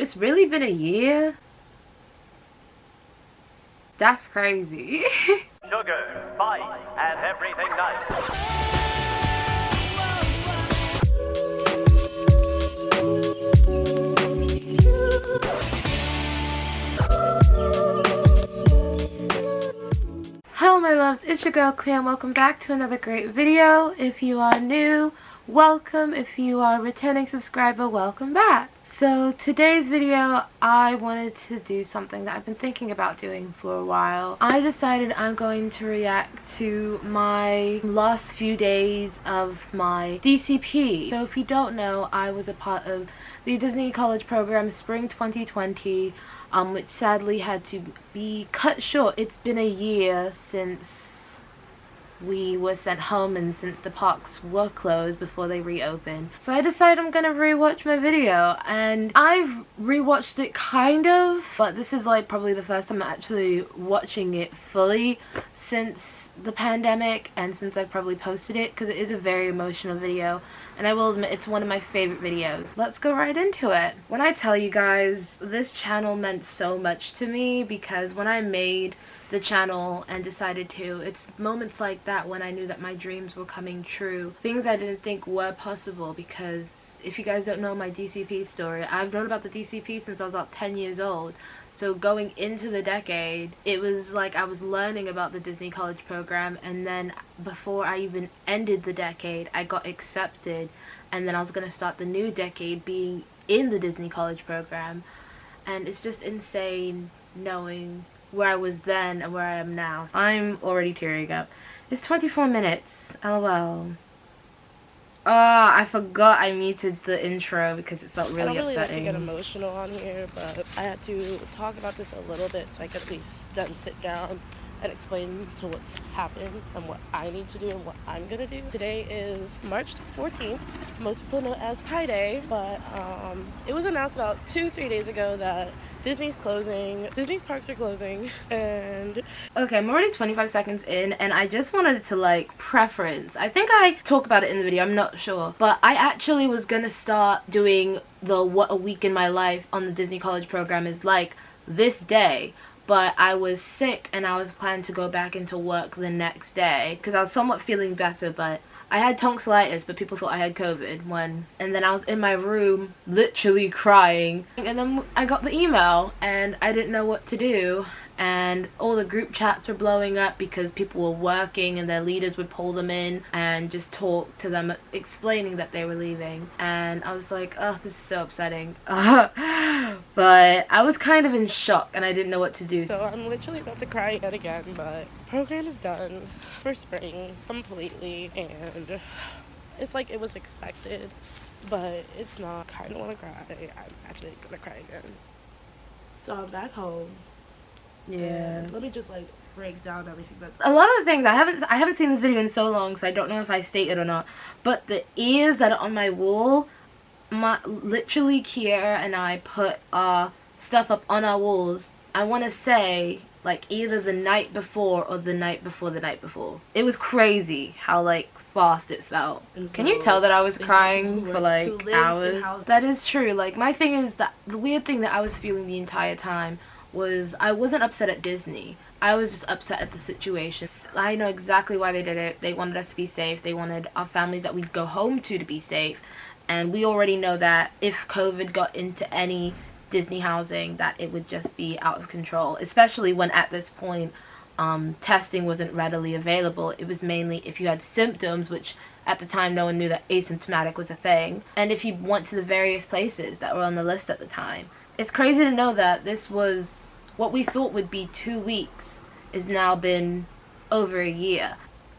It's really been a year? That's crazy. Sugar, spice, and everything nice. Hello my loves, it's your girl Cleo and welcome back to another great video. If you are new, welcome. If you are a returning subscriber, welcome back. So today's video, I wanted to do something that I've been thinking about doing for a while. I decided I'm going to react to my last few days of my DCP. So if you don't know, I was a part of the Disney College program Spring 2020. Which sadly had to be cut short. It's been a year since we were sent home and since the parks were closed before they reopened. So I decided I'm gonna rewatch my video, and I've rewatched it kind of, but this is like probably the first time I'm actually watching it fully since the pandemic and since I probably posted it, because it is a very emotional video. And I will admit, it's one of my favorite videos. Let's go right into it. When I tell you guys, this channel meant so much to me, because when I made the channel and decided to, it's moments like that when I knew that my dreams were coming true. Things I didn't think were possible, because if you guys don't know my DCP story, I've known about the DCP since I was about 10 years old. So going into the decade, it was like I was learning about the Disney College program, and then before I even ended the decade, I got accepted, and then I was going to start the new decade being in the Disney College program. And it's just insane knowing where I was then and where I am now. I'm already tearing up. It's 24 minutes, lol. I forgot I muted the intro because it felt really upsetting. I don't really like to get emotional on here, but I had to talk about this a little bit so I could at least then sit down and explain to what's happened and what I need to do and what I'm gonna do. Today is March 14th. Most people know it as Pi Day, but it was announced about 2-3 days ago that Disney's closing. Disney's parks are closing, and okay, I'm already 25 seconds in, and I just wanted to like preference. I think I talk about it in the video, I'm not sure, but I actually was gonna start doing the what a week in my life on the Disney College program is like this day. But I was sick and I was planning to go back into work the next day because I was somewhat feeling better, but I had tonsillitis, but people thought I had COVID and then I was in my room literally crying, and then I got the email and I didn't know what to do, and all the group chats were blowing up because people were working and their leaders would pull them in and just talk to them explaining that they were leaving, and I was like, oh, this is so upsetting. But I was kind of in shock and I didn't know what to do. So I'm literally about to cry yet again, but program is done for spring completely, and it's like it was expected, but it's not. I kind of want to cry. I'm actually gonna cry again. So I'm back home. Yeah. Let me just like break down everything that's a lot of the things I haven't seen this video in so long, so I don't know if I stated or not, but the ears that are on my wall, literally Kiera and I put our stuff up on our walls, I want to say like either the night before or the night before the night before. It was crazy how like fast it felt. So can you tell that I was crying for like hours? That is true. Like my thing is that the weird thing that I was feeling the entire time was I wasn't upset at Disney. I was just upset at the situation. I know exactly why they did it. They wanted us to be safe. They wanted our families that we'd go home to be safe. And we already know that if COVID got into any Disney housing, that it would just be out of control. Especially when at this point, testing wasn't readily available. It was mainly if you had symptoms, which at the time no one knew that asymptomatic was a thing. And if you went to the various places that were on the list at the time. It's crazy to know that this was what we thought would be 2 weeks is now been over a year.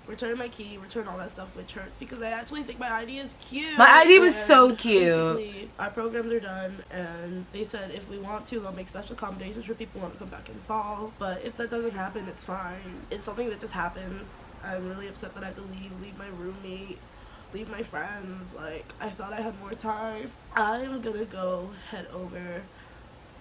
Return my key, return all that stuff, which hurts because I actually think my ID is cute. My ID was so cute. Basically, our programs are done, and they said if we want to, they'll make special accommodations for people who want to come back in fall. But if that doesn't happen, it's fine. It's something that just happens. I'm really upset that I have to leave my roommate, leave my friends. Like, I thought I had more time. I'm gonna go head over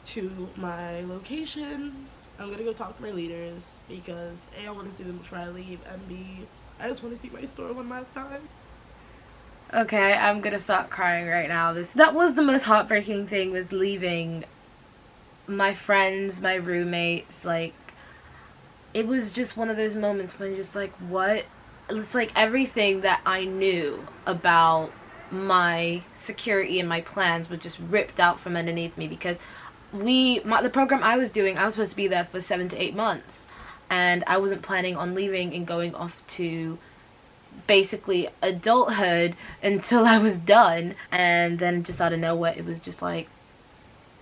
to my location. I'm gonna go talk to my leaders because A, I want to see them before I leave, and B, I just want to see my store one last time. Okay, I'm gonna start crying right now. That was the most heartbreaking thing, was leaving my friends, my roommates, like, it was just one of those moments when you're just like, what? It's like everything that I knew about my security and my plans was just ripped out from underneath me, because the program I was doing, I was supposed to be there for 7 to 8 months, and I wasn't planning on leaving and going off to basically adulthood until I was done, and then just out of nowhere it was just like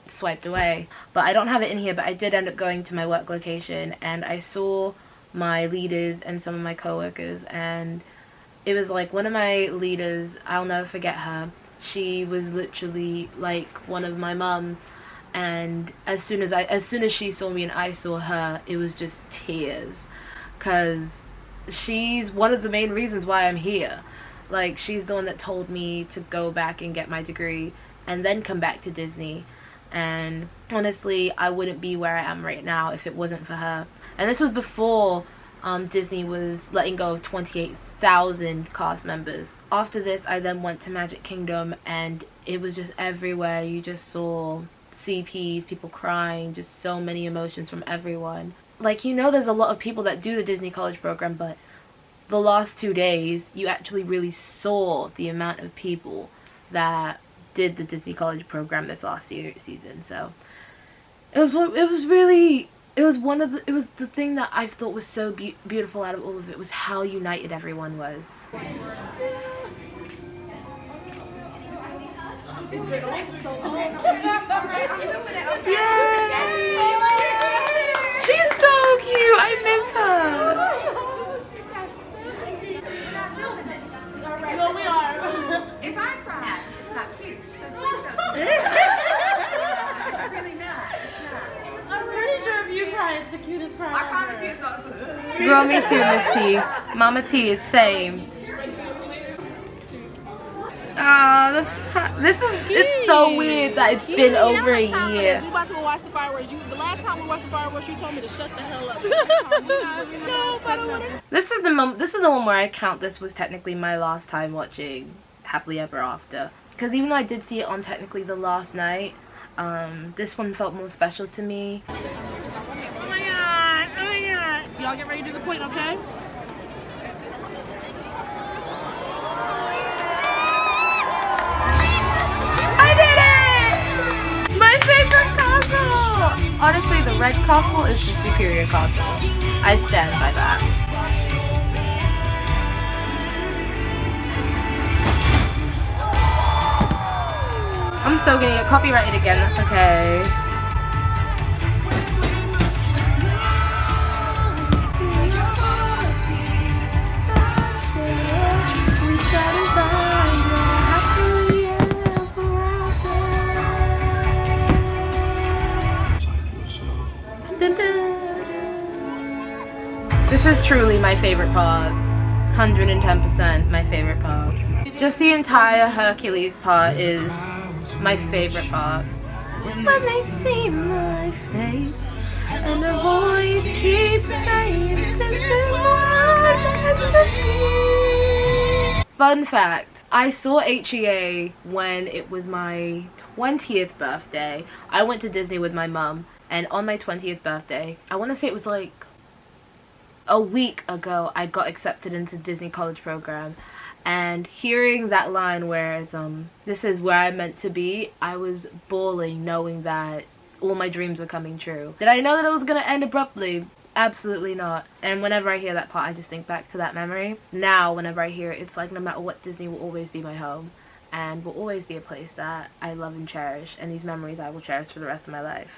swiped away. But I don't have it in here, but I did end up going to my work location, and I saw my leaders and some of my coworkers, and it was like one of my leaders, I'll never forget her. She was literally like one of my mums, and as soon as she saw me and I saw her, it was just tears, cuz she's one of the main reasons why I'm here. Like, she's the one that told me to go back and get my degree and then come back to Disney. And honestly, I wouldn't be where I am right now if it wasn't for her. And this was before Disney was letting go of 28,000 cast members. After this, I then went to Magic Kingdom, and it was just everywhere. You just saw CPs, people crying, just so many emotions from everyone. Like, you know, there's a lot of people that do the Disney College program, but the last 2 days, you actually really saw the amount of people that did the Disney College program this last season. So it was the thing that I thought was so beautiful out of all of it, was how united everyone was. Yay! She's so cute. I miss her. No, we are. If I cry, it's not cute, so please don't. It's really not. It's not. I'm pretty sure if you cry, it's the cutest cry I ever. promise you it's not. Girl, me too, Miss T. Mama T is same. It's so weird that it's been over a year. We about to go watch the fireworks. The last time we watched the fireworks, you told me to shut the hell up. This is the one where I count this was technically my last time watching Happily Ever After. Because even though I did see it on technically the last night, this one felt more special to me. Oh my god, oh my god. Y'all get ready to do the point, okay? My favorite castle! Honestly, the red castle is the superior castle. I stand by that. I'm so gonna get copyrighted again, that's okay. This is truly my favorite part. 110% my favorite part. Just the entire Hercules part is my favorite part. When they see my face and a voice keeps saying this is what. Fun fact, I saw HEA when it was my 20th birthday. I went to Disney with my mum, and on my 20th birthday, I want to say it was like a week ago, I got accepted into the Disney College program, and hearing that line where it's this is where I'm meant to be, I was bawling knowing that all my dreams were coming true. Did I know that it was gonna end abruptly? Absolutely not. And whenever I hear that part, I just think back to that memory. Now whenever I hear it, it's like no matter what, Disney will always be my home, and will always be a place that I love and cherish, and these memories I will cherish for the rest of my life.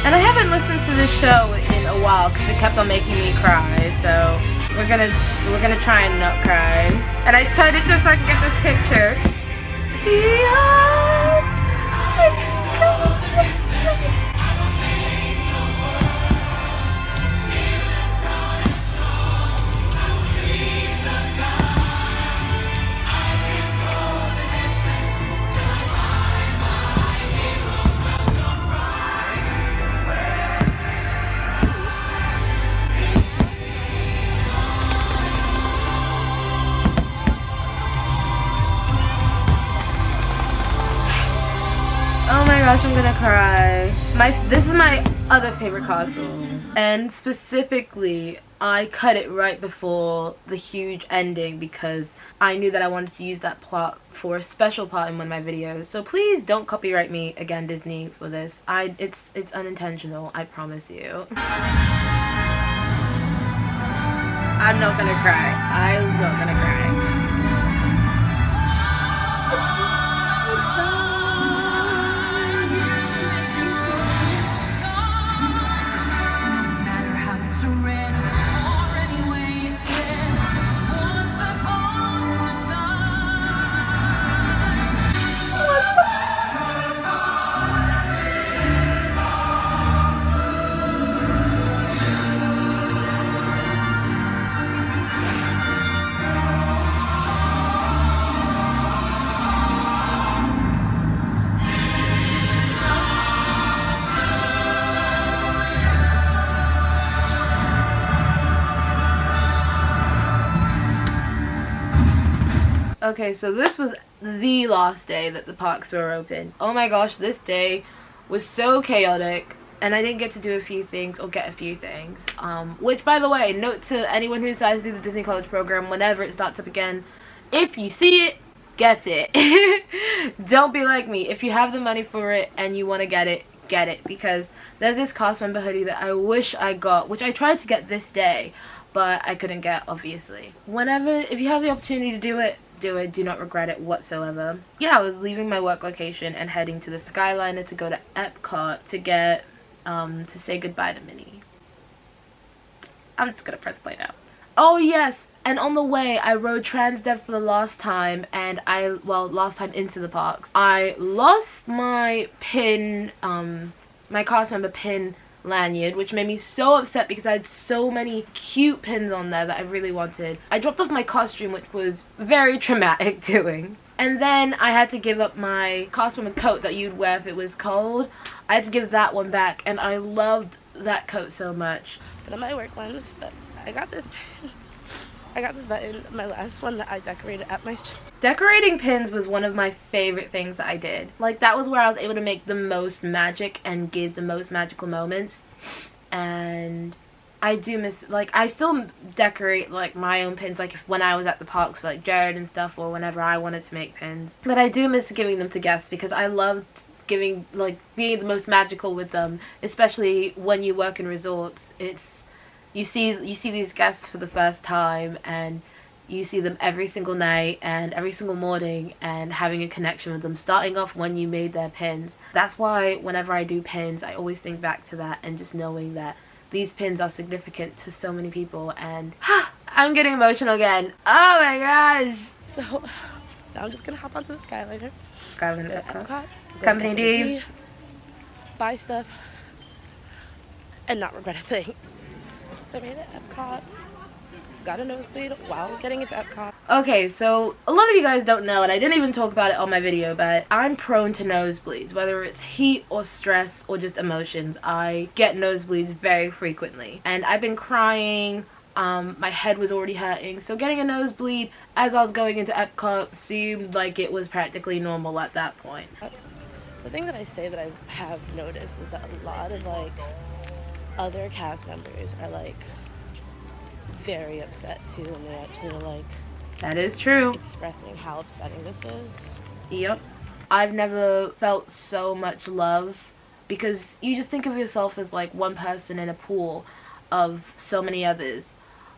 And I haven't listened to this show in a while because it kept on making me cry, so we're gonna try and not cry. And I turned it just so I can get this picture. Yes! gonna cry. This is my other favorite costume, and specifically I cut it right before the huge ending because I knew that I wanted to use that plot for a special part in one of my videos. So please don't copyright me again, Disney, for this. It's unintentional, I promise you. I'm not gonna cry. I'm not gonna cry. Okay, so this was the last day that the parks were open. Oh my gosh, this day was so chaotic, and I didn't get to do a few things, or get a few things. Which, by the way, note to anyone who decides to do the Disney College program whenever it starts up again, if you see it, get it. Don't be like me. If you have the money for it and you want to get it, because there's this cast member hoodie that I wish I got, which I tried to get this day, but I couldn't get, obviously. If you have the opportunity to do it, do it. Do not regret it whatsoever. Yeah, I was leaving my work location and heading to the Skyliner to go to Epcot to get to say goodbye to Minnie. I'm just gonna press play now. Oh yes, and on the way I rode Transdev for the last time, and last time into the parks. I lost my pin, my cast member pin lanyard, which made me so upset because I had so many cute pins on there that I really wanted. I dropped off my costume, which was very traumatic doing. And then I had to give up my cast member coat that you'd wear if it was cold. I had to give that one back, and I loved that coat so much. One of my work ones, but I got this button, my last one that I decorated at my... Decorating pins was one of my favorite things that I did. Like, that was where I was able to make the most magic and give the most magical moments. And I do miss, like, I still decorate, like, my own pins, like, when I was at the parks for, like, Jared and stuff, or whenever I wanted to make pins. But I do miss giving them to guests because I loved being the most magical with them, especially when you work in resorts. You see these guests for the first time, and you see them every single night and every single morning, and having a connection with them, starting off when you made their pins. That's why whenever I do pins, I always think back to that, and just knowing that these pins are significant to so many people. And I'm getting emotional again. Oh my gosh. So now I'm just gonna hop onto the Skyliner. Epcot. Company D. Buy stuff and not regret a thing. So I made it at Epcot. Got a nosebleed while I was getting into Epcot. Okay, so a lot of you guys don't know, and I didn't even talk about it on my video, but I'm prone to nosebleeds. Whether it's heat or stress or just emotions, I get nosebleeds very frequently. And I've been crying, my head was already hurting, so getting a nosebleed as I was going into Epcot seemed like it was practically normal at that point. The thing that I say that I have noticed is that a lot of, like, other cast members are, like, very upset too, and they actually are, like, that is true, expressing how upsetting this is. Yep. I've never felt so much love, because you just think of yourself as like one person in a pool of so many others,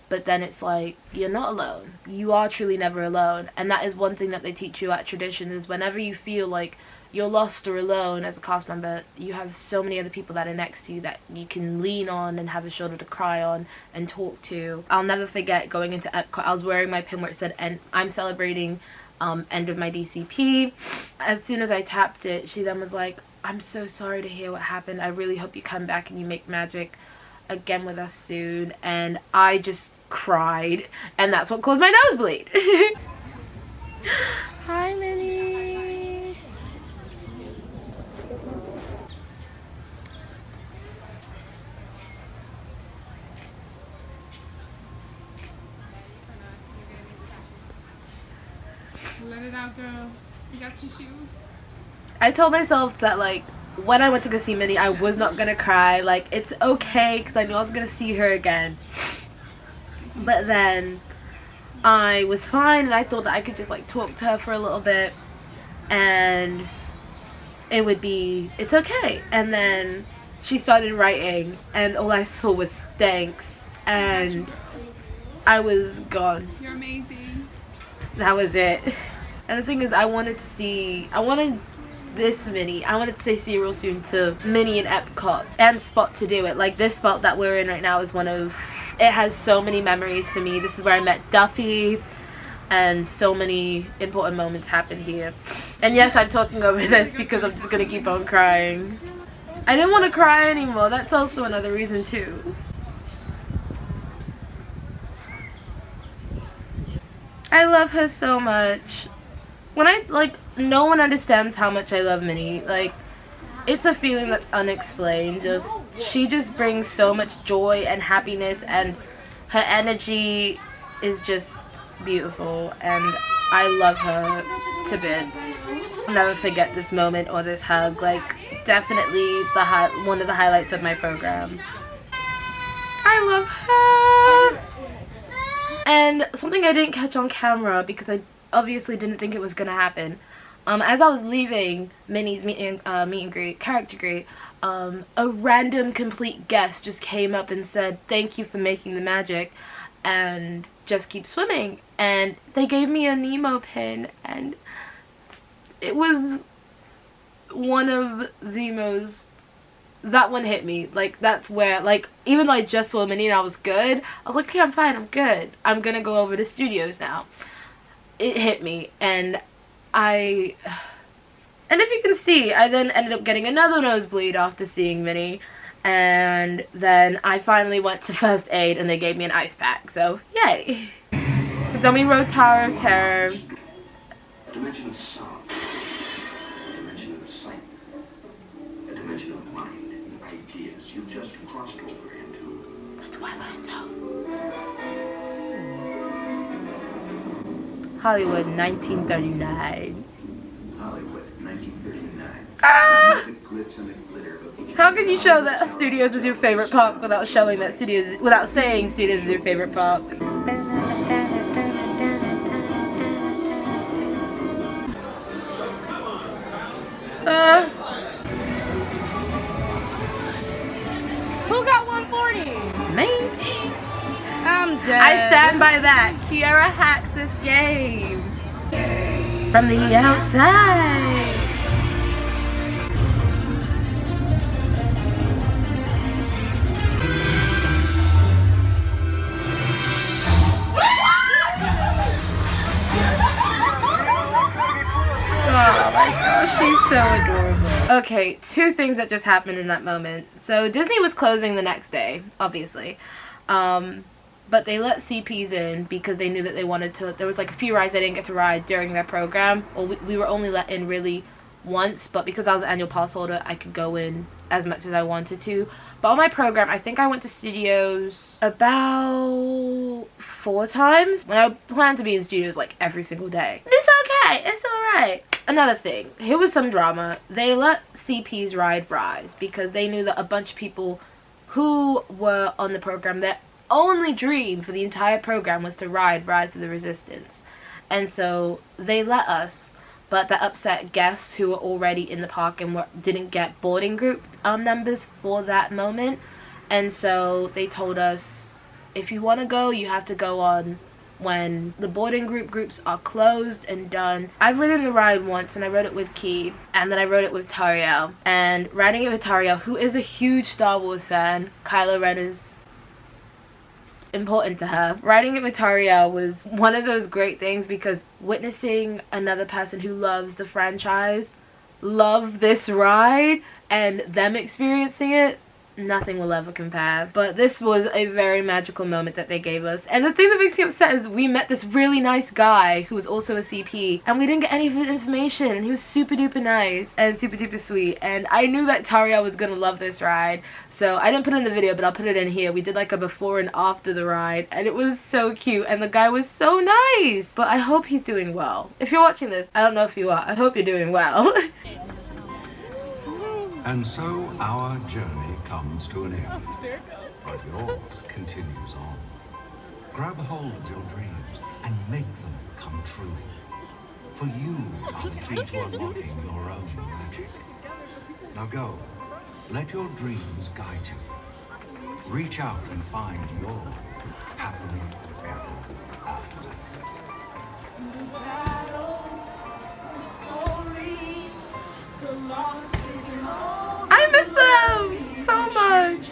but then it's like, you're not alone. You are truly never alone. And that is one thing that they teach you at Tradition, is whenever you feel like you're lost or alone as a cast member, you have so many other people that are next to you that you can lean on and have a shoulder to cry on and talk to. I'll never forget going into Epcot. I was wearing my pin where it said, and I'm celebrating end of my DCP. As soon as I tapped it, she then was like, I'm so sorry to hear what happened. I really hope you come back and you make magic again with us soon. And I just cried, and that's what caused my nosebleed. Hi, Minnie. Let it out, girl. You got tissues? I told myself that, like, when I went to go see Minnie, I was not gonna cry. Like, it's okay because I knew I was gonna see her again. But then I was fine, and I thought that I could just like talk to her for a little bit and it's okay. And then she started writing, and all I saw was thanks, and I was gone. You're amazing. That was it. And the thing is, I wanted this Minnie. I wanted to say see you real soon to Minnie and Epcot and Spot to do it. Like, this spot that we're in right now is it has so many memories for me. This is where I met Duffy, and so many important moments happened here. And yes, I'm talking over this because I'm just gonna keep on crying. I didn't want to cry anymore. That's also another reason too. I love her so much. No one understands how much I love Minnie. Like, it's a feeling that's unexplained. She just brings so much joy and happiness, and her energy is just beautiful, and I love her to bits. I'll never forget this moment or this hug. Like, definitely one of the highlights of my program. I love her. And something I didn't catch on camera because I obviously didn't think it was gonna happen. As I was leaving Minnie's meet and greet, character greet, a random complete guest just came up and said, "Thank you for making the magic," and just keep swimming. And they gave me a Nemo pin, and it was one of the most, that one hit me. Like, that's where, like, even though I just saw Minnie and I was good, I was like, okay, I'm fine, I'm good. I'm gonna go over to studios now. It hit me, and if you can see, I then ended up getting another nosebleed after seeing Minnie, and then I finally went to first aid and they gave me an ice pack, so yay. Then we rode Tower of Terror. A dimension of sound, a dimension of sight, a dimension of mind and ideas you've just crossed over into The Twilight Zone. Hollywood, 1939. Hollywood, 1939. Ah! The glitz and the glitter of each How can you show that studios is your favorite park without saying studios is your favorite park? Who got 140? Me. I'm dead. I stand by that. Kiara hacks this game from the outside. Oh my gosh, she's so adorable. Okay, two things that just happened in that moment. So Disney was closing the next day, obviously. But they let CPs in because they knew that they wanted to. There was like a few rides I didn't get to ride during their program. Or we were only let in really once, but because I was an annual pass holder, I could go in as much as I wanted to. But on my program, I think I went to studios about 4 times when I planned to be in studios like every single day. It's okay, it's alright. Another thing, here was some drama. They let CPs ride rides because they knew that a bunch of people who were on the program, their only dream for the entire program was to ride Rise of the Resistance. And so they let us, but that upset guests who were already in the park and didn't get boarding group numbers for that moment. And so they told us, if you want to go, you have to go on when the boarding groups are closed and done. I've ridden the ride once, and I rode it with Key, and then I rode it with Tariel. And riding it with Tariel, who is a huge Star Wars fan, Kylo Ren is important to her. Riding it with Tariel was one of those great things because witnessing another person who loves the franchise love this ride and them experiencing it, nothing will ever compare. But this was a very magical moment that they gave us. And the thing that makes me upset is we met this really nice guy who was also a CP, and we didn't get any of his information, and he was super duper nice and super duper sweet. And I knew that Tariel was gonna love this ride, so I didn't put it in the video, but I'll put it in here. We did like a before and after the ride, and it was so cute, and the guy was so nice. But I hope he's doing well. If you're watching this, I don't know if you are, I hope you're doing well. And so our journey comes to an end, but yours continues on. Grab hold of your dreams and make them come true. For you are the key to unlocking your own magic. Now go, let your dreams guide you. Reach out and find your happily ever after. I miss them so much.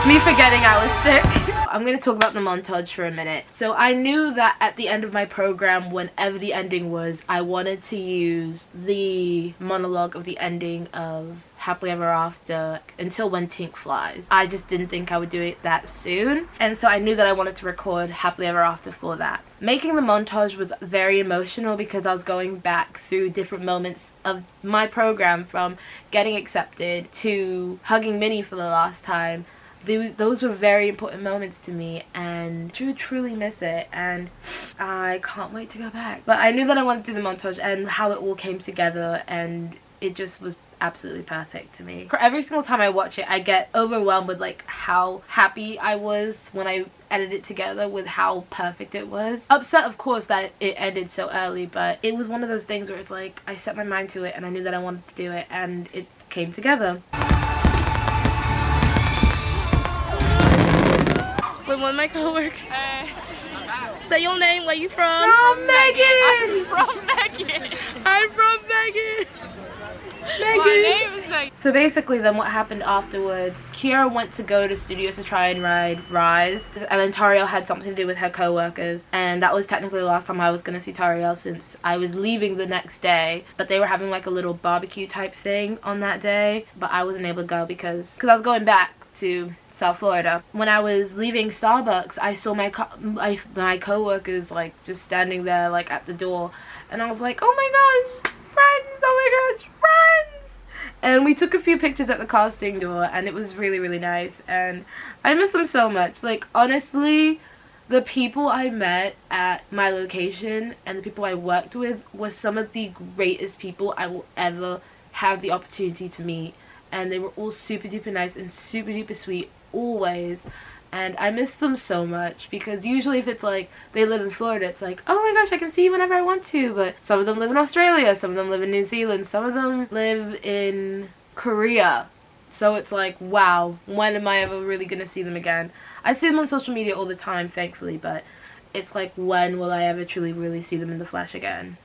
Me forgetting I was sick. I'm going to talk about the montage for a minute. So I knew that at the end of my program, whenever the ending was, I wanted to use the monologue of the ending of Happily Ever After until When Tink Flies. I just didn't think I would do it that soon. And so I knew that I wanted to record Happily Ever After for that. Making the montage was very emotional because I was going back through different moments of my program, from getting accepted to hugging Minnie for the last time. Those were very important moments to me, and I truly miss it, and I can't wait to go back. But I knew that I wanted to do the montage and how it all came together, and it just was absolutely perfect to me. For every single time I watch it, I get overwhelmed with like how happy I was when I edited it together with how perfect it was. Upset, of course, that it ended so early, but it was one of those things where it's like I set my mind to it and I knew that I wanted to do it, and it came together. With one of my coworkers. Say your name, where you from? From Megan! I'm from Megan. I'm from Megan. My name is Megan. So basically then what happened afterwards, Kiara went to go to studios to try and ride Rise, and then Tariel had something to do with her co-workers, and that was technically the last time I was going to see Tariel since I was leaving the next day, but they were having like a little barbecue type thing on that day, but I wasn't able to go because I was going back to South Florida. When I was leaving Starbucks, I saw my co-workers like just standing there like at the door, and I was like, oh my gosh, friends, oh my gosh, friends! And we took a few pictures at the casting door, and it was really, really nice, and I miss them so much. Like, honestly, the people I met at my location and the people I worked with were some of the greatest people I will ever have the opportunity to meet, and they were all super duper nice and super duper sweet always, and I miss them so much because usually if it's like they live in Florida, it's like, oh my gosh, I can see you whenever I want to, but some of them live in Australia, some of them live in New Zealand, some of them live in Korea, so it's like, wow, when am I ever really gonna see them again? I see them on social media all the time, thankfully, but it's like, when will I ever truly really see them in the flesh again?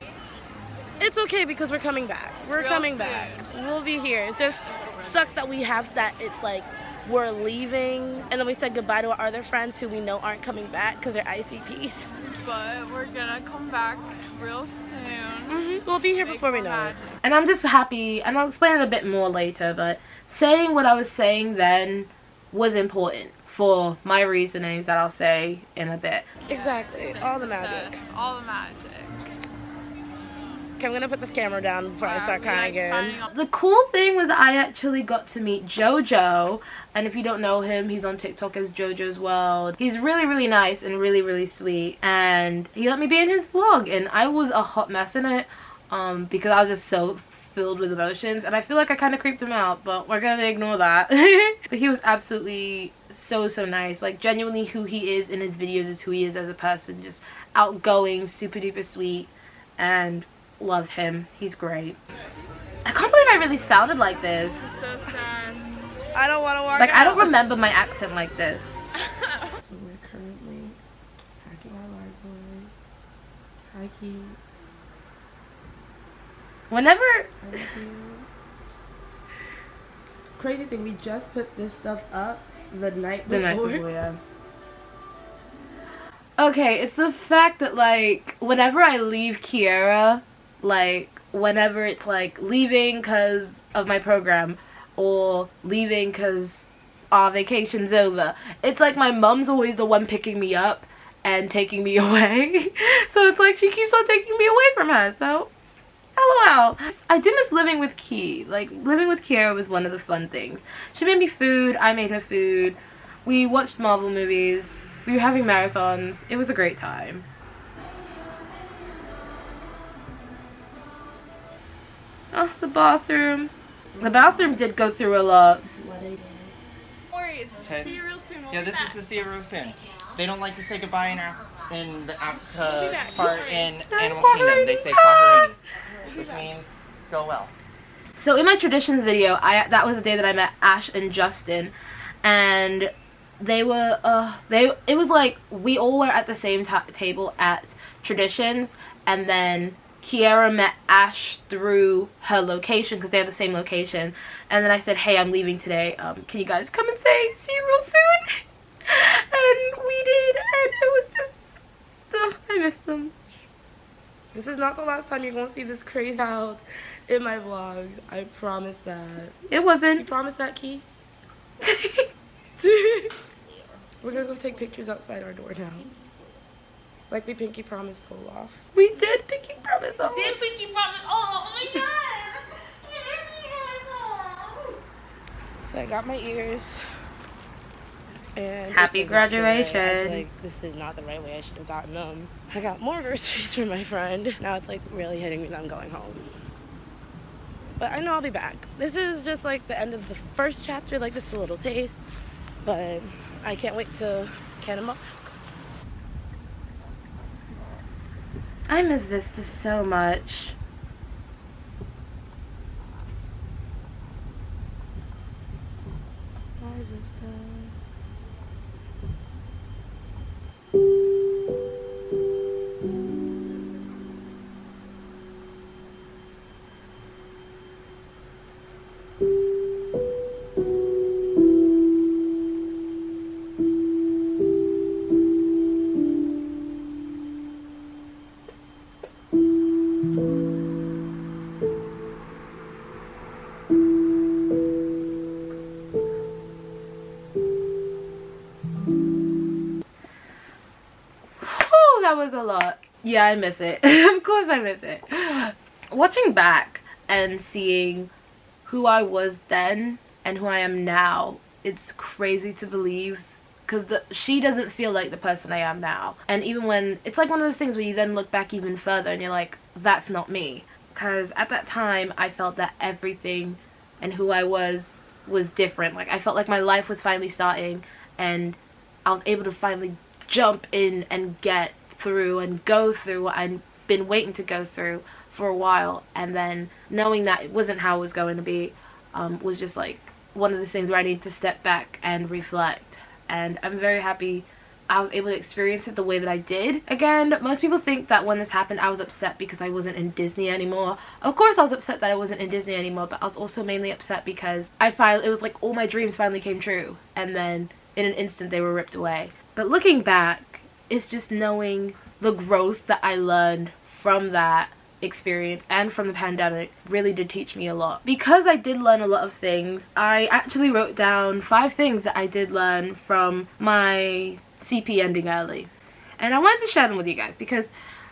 It's okay because we're coming back. We're coming back. We'll be here. It just sucks that we have that. It's like we're leaving, and then we said goodbye to our other friends who we know aren't coming back because they're ICPs. But we're gonna come back real soon. We'll be here before we know it. And I'm just happy, and I'll explain it a bit more later, but saying what I was saying then was important for my reasonings that I'll say in a bit. Exactly. All the magic. Yes, all the magic. Okay, I'm gonna put this camera down before I start crying again. The cool thing was I actually got to meet JoJo, and if you don't know him, he's on TikTok as JoJo's World. He's really, really nice and really, really sweet, and he let me be in his vlog, and I was a hot mess in it because I was just so filled with emotions, and I feel like I kind of creeped him out, but we're gonna ignore that. But he was absolutely so nice. Like, genuinely who he is in his videos is who he is as a person, just outgoing, super duper sweet, and love him. He's great. I can't believe I really sounded like this. So sad. I don't want to walk Like, out. I don't remember my accent like this. So we're currently packing our lives away. Hi, Key. Whenever... I love you. Crazy thing, we just put this stuff up the night before. Yeah. Okay, it's the fact that, like, whenever I leave Kiara, like, whenever it's, like, leaving because of my program, or leaving because our vacation's over. It's like my mom's always the one picking me up and taking me away. So it's like she keeps on taking me away from her. So LOL. I do miss living with Key. Like, living with Kiara was one of the fun things. She made me food, I made her food. We watched Marvel movies. We were having marathons. It was a great time. Oh, the bathroom. The bathroom did go through a lot. Don't worry, it's Okay. see you real soon. We'll Yeah, be this back. is to see you real soon. They don't like to say goodbye in the Africa back. part Sorry. in Animal Kingdom. They say Kwaherini, which means go well. So in my traditions video, that was the day that I met Ash and Justin, and they were it was like we all were at the same table at traditions, and then Kiara met Ash through her location because they have the same location, and then I said, hey, I'm leaving today, can you guys come and see you real soon? And we did, and it was just I miss them. This is not the last time you're gonna see this crazy child in my vlogs. I promise that. It wasn't. You promise that, Key? We're gonna go take pictures outside our door now. Like we pinky promised Olaf. We did pinky promise Olaf. Did Pinky promise? Oh my god! So I got my ears. And Happy it does not fit right. I graduation. feel like this is not the right way. I should have gotten them. I got more groceries for my friend. Now it's like really hitting me that I'm going home. But I know I'll be back. This is just like the end of the first chapter, like just a little taste. But I can't wait to can them up. I miss Vista so much. Bye, Vista. That was a lot. Yeah, I miss it. Of course I miss it. Watching back and seeing who I was then and who I am now, it's crazy to believe, because she doesn't feel like the person I am now. And even when, it's like one of those things where you then look back even further and you're like, that's not me. Because at that time, I felt that everything and who I was different. Like, I felt like my life was finally starting and I was able to finally jump in and get through and go through what I've been waiting to go through for a while, and then knowing that it wasn't how it was going to be was just like one of the things where I need to step back and reflect. And I'm very happy I was able to experience it the way that I did. Again, most people think that when this happened I was upset because I wasn't in Disney anymore. Of course I was upset that I wasn't in Disney anymore, but I was also mainly upset because it was like all my dreams finally came true, and then in an instant they were ripped away. But looking back, it's just knowing the growth that I learned from that experience and from the pandemic really did teach me a lot. Because I did learn a lot of things, I actually wrote down 5 things that I did learn from my CP ending early. And I wanted to share them with you guys because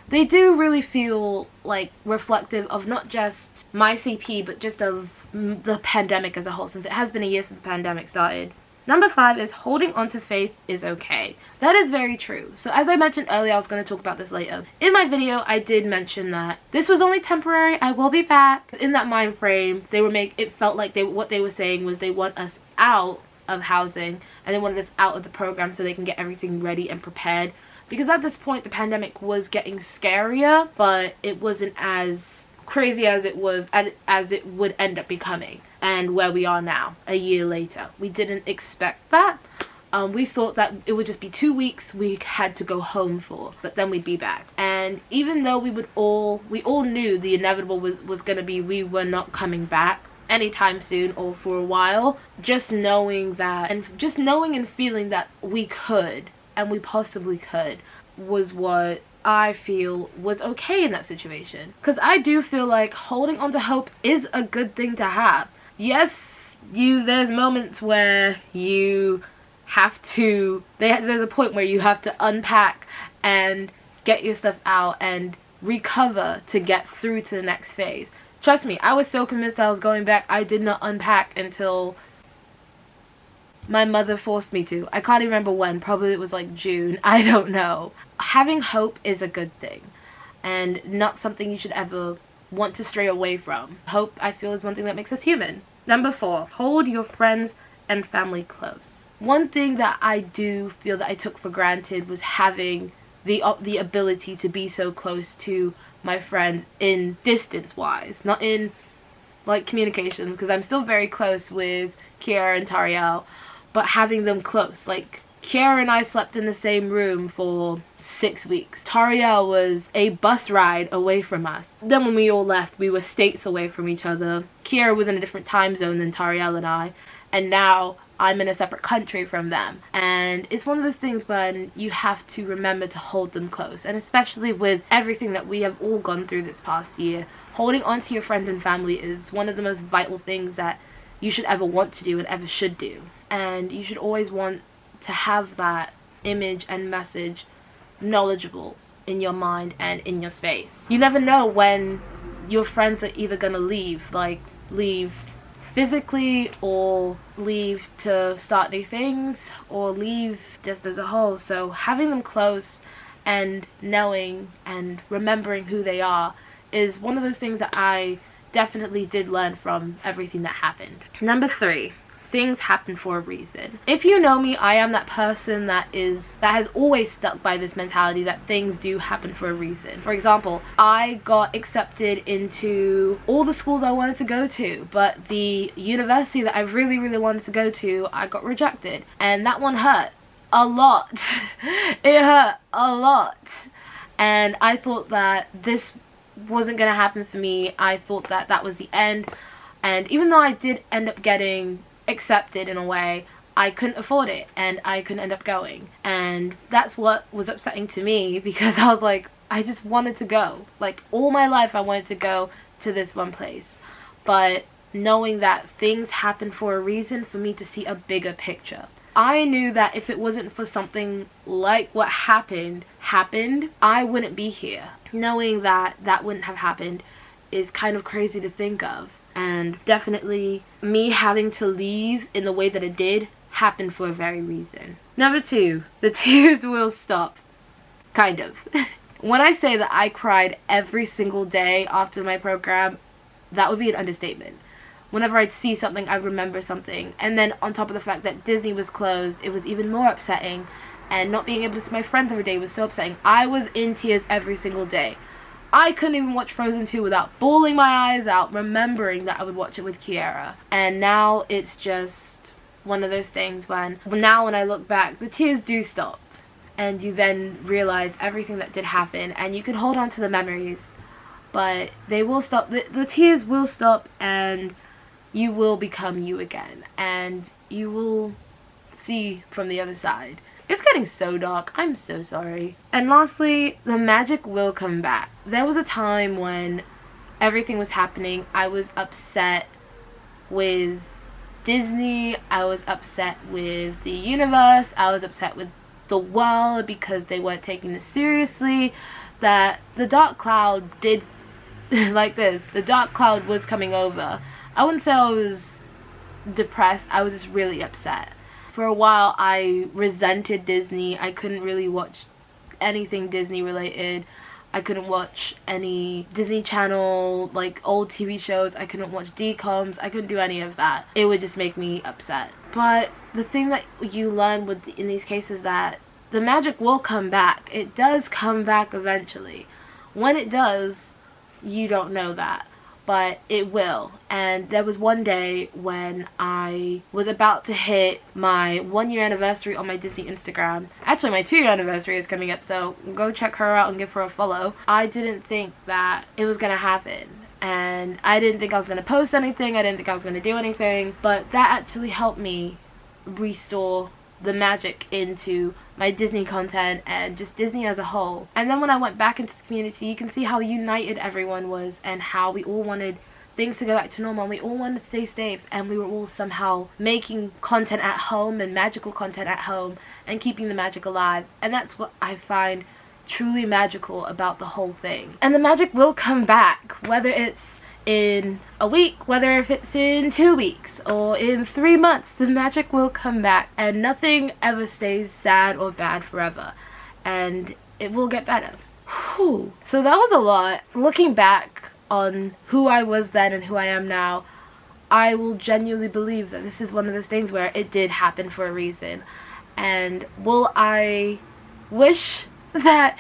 they do really feel like reflective of not just my CP, but just of the pandemic as a whole, since it has been a year since the pandemic started. Number 5 is holding on to faith is okay. That is very true. So as I mentioned earlier, I was going to talk about this later. In my video, I did mention that this was only temporary. I will be back. In that mind frame, it felt like what they were saying was they want us out of housing and they wanted us out of the program so they can get everything ready and prepared. Because at this point, the pandemic was getting scarier, but it wasn't as crazy as it would end up becoming, and where we are now a year later. We didn't expect that. We thought that it would just be 2 weeks we had to go home for, but then we'd be back. And even though we all knew the inevitable was gonna be we were not coming back anytime soon or for a while, just knowing and feeling that we could and we possibly could was what I feel was okay in that situation. Because I do feel like holding on to hope is a good thing to have. Yes, there's moments where you have to, there's a point where you have to unpack and get your stuff out and recover to get through to the next phase. Trust me, I was so convinced I was going back, I did not unpack until my mother forced me to. I can't even remember when, probably it was like June, I don't know. Having hope is a good thing and not something you should ever want to stray away from. Hope, I feel, is one thing that makes us human. Number 4, hold your friends and family close. One thing that I do feel that I took for granted was having the ability to be so close to my friends in distance wise, not in like communications, because I'm still very close with Kiara and Tariel, but having them close. Like, Kiara and I slept in the same room for 6 weeks. Tariel was a bus ride away from us. Then when we all left, we were states away from each other. Kiara was in a different time zone than Tariel and I, and now I'm in a separate country from them. And it's one of those things when you have to remember to hold them close, and especially with everything that we have all gone through this past year, holding on to your friends and family is one of the most vital things that you should ever want to do and ever should do. And you should always want to have that image and message knowledgeable in your mind and in your space. You never know when your friends are either gonna leave, like leave physically, or leave to start new things, or leave just as a whole. So having them close and knowing and remembering who they are is one of those things that I definitely did learn from everything that happened. Number 3, things happen for a reason. If you know me, I am that person that has always stuck by this mentality that things do happen for a reason. For example, I got accepted into all the schools I wanted to go to, but the university that I really, really wanted to go to, I got rejected. And that one hurt a lot. It hurt a lot. And I thought that this wasn't gonna happen for me. I thought that that was the end. And even though I did end up getting accepted in a way, I couldn't afford it and I couldn't end up going. And that's what was upsetting to me, because I was like, I just wanted to go. Like, all my life I wanted to go to this one place. But knowing that things happen for a reason, for me to see a bigger picture. I knew that if it wasn't for something like what happened, I wouldn't be here. Knowing that that wouldn't have happened is kind of crazy to think of. And definitely me having to leave in the way that it did happened for a very reason. Number 2, the tears will stop. Kind of. When I say that I cried every single day after my program, that would be an understatement. Whenever I'd see something, I'd remember something. And then on top of the fact that Disney was closed, it was even more upsetting. And not being able to see my friends every day was so upsetting. I was in tears every single day. I couldn't even watch Frozen 2 without bawling my eyes out, remembering that I would watch it with Kiara. And now it's just one of those things when I look back, the tears do stop. And you then realize everything that did happen, and you can hold on to the memories. But they will stop, the tears will stop, and you will become you again. And you will see from the other side. It's getting so dark. I'm so sorry. And lastly, the magic will come back. There was a time when everything was happening. I was upset with Disney. I was upset with the universe. I was upset with the world because they weren't taking this seriously. That the dark cloud did like this. The dark cloud was coming over. I wouldn't say I was depressed. I was just really upset. For a while, I resented Disney. I couldn't really watch anything Disney related. I couldn't watch any Disney Channel, like old TV shows. I couldn't watch DComs. I couldn't do any of that. It would just make me upset. But the thing that you learn in these cases is that the magic will come back. It does come back eventually. When it does, you don't know that. But it will. And there was one day when I was about to hit my 1-year anniversary on my Disney Instagram. Actually, my 2-year anniversary is coming up, so go check her out and give her a follow. I didn't think that it was gonna happen. And I didn't think I was gonna post anything. I didn't think I was gonna do anything. But that actually helped me restore the magic into my Disney content and just Disney as a whole. And then when I went back into the community, you can see how united everyone was and how we all wanted things to go back to normal, and we all wanted to stay safe, and we were all somehow making content at home and magical content at home and keeping the magic alive. And that's what I find truly magical about the whole thing. And the magic will come back, whether it's in a week, whether if it's in 2 weeks or in 3 months, the magic will come back, and nothing ever stays sad or bad forever, and it will get better. Whew. So that was a lot. Looking back on who I was then and who I am now, I will genuinely believe that this is one of those things where it did happen for a reason. And will I wish that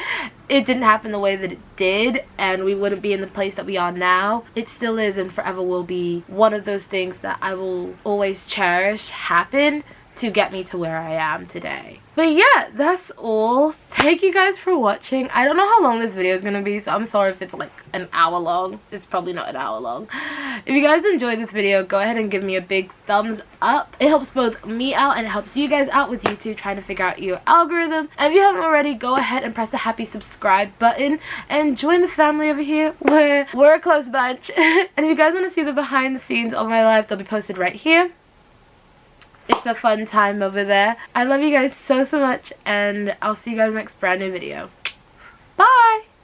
it didn't happen the way that it did and we wouldn't be in the place that we are now? It still is and forever will be one of those things that I will always cherish happen to get me to where I am today. But yeah, that's all. Thank you guys for watching. I don't know how long this video is gonna be, so I'm sorry if it's like an hour long. It's probably not an hour long. If you guys enjoyed this video, go ahead and give me a big thumbs up. It helps both me out and it helps you guys out with YouTube trying to figure out your algorithm. And if you haven't already, go ahead and press the happy subscribe button and join the family over here where we're a close bunch. And if you guys want to see the behind the scenes of my life, they'll be posted right here. It's a fun time over there. I love you guys so much, and I'll see you guys next brand new video. Bye!